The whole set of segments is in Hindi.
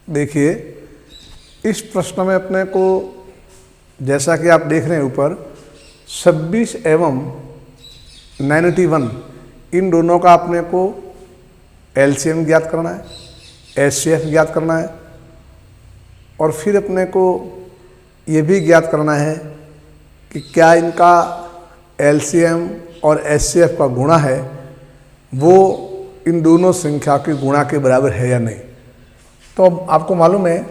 देखिए, इस प्रश्न में अपने को जैसा कि आप देख रहे हैं ऊपर 26 एवं 91 इन दोनों का अपने को एलसीएम ज्ञात करना है, एचसीएफ ज्ञात करना है और फिर अपने को ये भी ज्ञात करना है कि क्या इनका एलसीएम और एचसीएफ का गुणा है वो इन दोनों संख्या के गुणा के बराबर है या नहीं। तो अब आपको मालूम है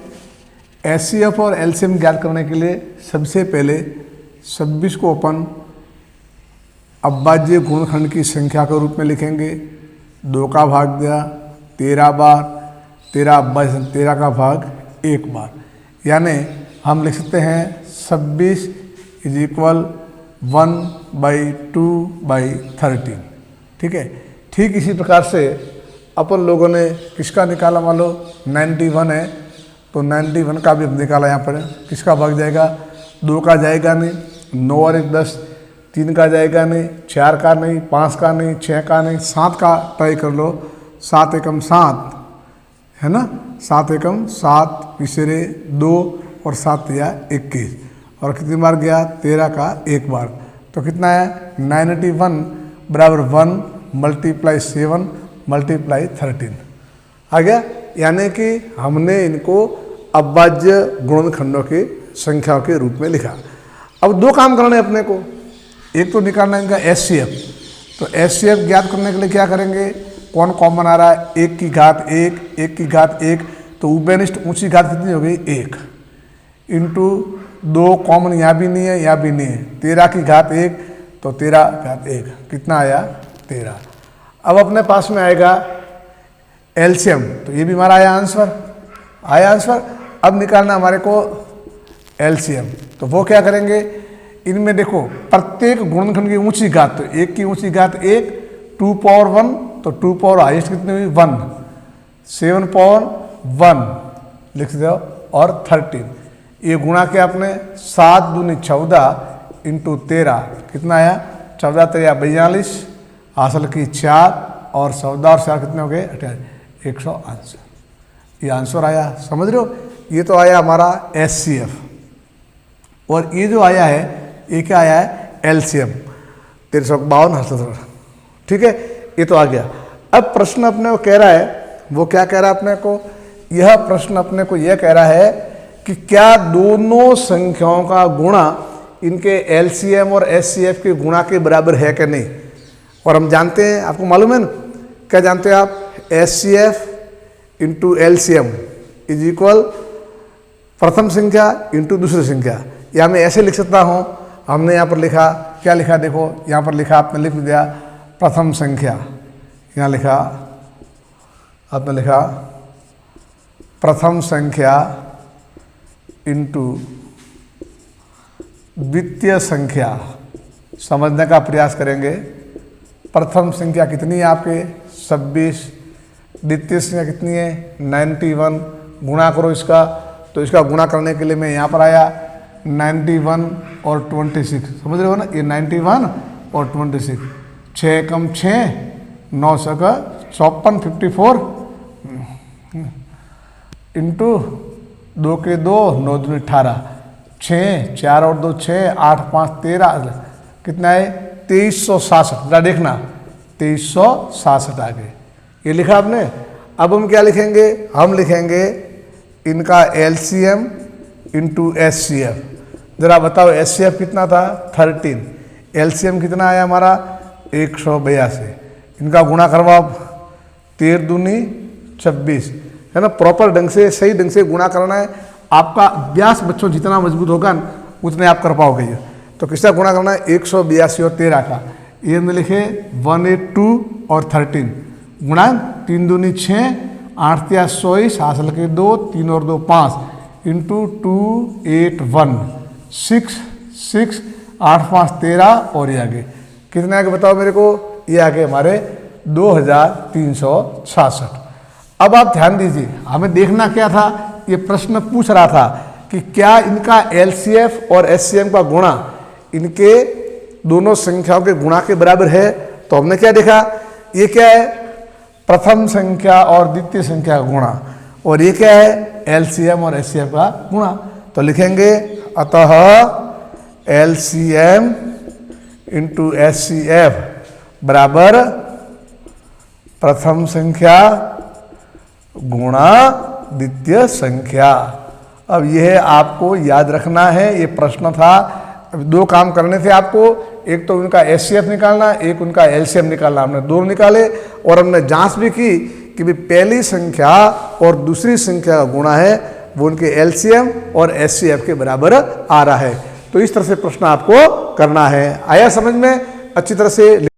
एचसीएफ और एलसीएम ज्ञात करने के लिए सबसे पहले 26 को अपन अभाज्य गुणनखंड की संख्या के रूप में लिखेंगे। 2 का भाग दिया 13 बार, 13 अभाज्य 13 का भाग 1 बार, यानी हम लिख सकते हैं 26 इज इक्वल 1/2/13। ठीक है। ठीक इसी प्रकार से अपन लोगों ने किसका निकाला, मान लो 91 है तो 91 का भी हम निकाला। यहाँ पर किसका भाग जाएगा, 2 का जाएगा नहीं, 9 और 1 10, 3 का जाएगा नहीं, 4 का नहीं, 5 का नहीं, 6 का नहीं, 7 का ट्राई कर लो। 7 एकम 7 है ना, 7 एकम 7 तीसरे 2 और 7 या 21 और कितनी बार गया 13 का 1 बार। तो कितना है 91 बराबर 1 × 7 × 13 आ गया। यानी कि हमने इनको अभाज्य गुणनखंडों की संख्याओं के रूप में लिखा। अब 2 काम करने अपने को, एक तो निकालना है इनका एचसीएफ। तो एचसीएफ ज्ञात करने के लिए क्या करेंगे, कौन कॉमन आ रहा है, 1 की घात 1, 1 की घात 1, तो उभयनिष्ठ ऊंची घात कितनी हो गई 1 इंटू 2 कॉमन यहाँ भी नहीं है, यहाँ भी नहीं है, 13 की घात 1 तो 13 घात 1 कितना आया 13। अब अपने पास में आएगा एलसीएम, तो ये भी हमारा आया आंसर। अब निकालना हमारे को एलसीएम, तो वो क्या करेंगे, इनमें देखो प्रत्येक गुणनखंड की ऊंची घात, तो 1 की ऊंची घात 1, 2 पावर 1 तो 2 पावर हाईएस्ट कितनी हुई 1, 7 पावर 1 लिख दो और 13 ये गुणा किया आपने 7 दूनी 14 इंटू 13 कितना आया 14 3 42 हासिल की 4 और 14 और 4 कितने हो गए 100 आंसर। ये आंसर आया, समझ रहे हो। ये तो आया हमारा एचसीएफ और ये जो आया है ये क्या आया है एलसीएम 352 हासिल। ठीक है, ये तो आ गया। अब प्रश्न अपने को कह रहा है, वो क्या कह रहा है अपने को, यह प्रश्न अपने को यह कह रहा है कि क्या दोनों संख्याओं का गुणा इनके एलसीएम और एचसीएफ के गुणा के बराबर है कि नहीं। और हम जानते हैं, आपको मालूम है ना, क्या जानते हैं आप, HCF into LCM is equal प्रथम संख्या इंटू दूसरी संख्या। या मैं ऐसे लिख सकता हूँ, हमने यहाँ पर लिखा, क्या लिखा देखो, यहाँ पर लिखा आपने लिख दिया प्रथम संख्या, यहाँ लिखा आपने लिखा प्रथम संख्या इंटू द्वितीय संख्या। समझने का प्रयास करेंगे। प्रथम संख्या कितनी है आपके 26, द्वितीय संख्या कितनी है 91, गुणा करो इसका। तो इसका गुणा करने के लिए मैं यहाँ पर आया 91 और 26, समझ रहे हो ना, ये 91 और 26, 6 कम 6 9 सका 54 54 इंटू 2 के 2 9 2 18 6 4 और 2 6 8 5 13 कितना है 2367। जरा देखना 2367 आ गए, ये लिखा आपने। अब हम क्या लिखेंगे, हम लिखेंगे इनका एलसीएम इंटू एचसीएफ। जरा बताओ एचसीएफ कितना था 13, एलसीएम कितना आया हमारा 182। इनका गुणा करवाओ 13 दूनी 26 है ना। प्रॉपर ढंग से सही ढंग से गुणा करना है। आपका अभ्यास बच्चों जितना मजबूत होगा न उतने आप कर पाओगे। तो किसका गुणा करना है 182 और 13 का, ये हमने लिखे 182 और 13 गुणा 3 दूनी 6 8 3 24 हासिल के 2 3 और 2 5 इंटू 281 6 6 8 5 13 और ये आगे कितने आगे बताओ मेरे को, ये आगे हमारे 2366। अब आप ध्यान दीजिए, हमें देखना क्या था, ये प्रश्न पूछ रहा था कि क्या इनका एलसीएफ और एचसीएम का गुणा इनके दोनों संख्याओं के गुणा के बराबर है। तो हमने क्या देखा, ये क्या है प्रथम संख्या और द्वितीय संख्या का गुणा, और ये क्या है LCM और HCF का गुणा। तो लिखेंगे अतः LCM इंटू HCF बराबर प्रथम संख्या गुणा द्वितीय संख्या। अब यह आपको याद रखना है, ये प्रश्न था। अब दो काम करने थे आपको, एक तो उनका HCF निकालना, एक उनका LCM निकालना। हमने दोनों निकाले और हमने जांच भी की कि भी पहली संख्या और दूसरी संख्या का गुणा है वो उनके LCM और HCF के बराबर आ रहा है। तो इस तरह से प्रश्न आपको करना है। आया समझ में? अच्छी तरह से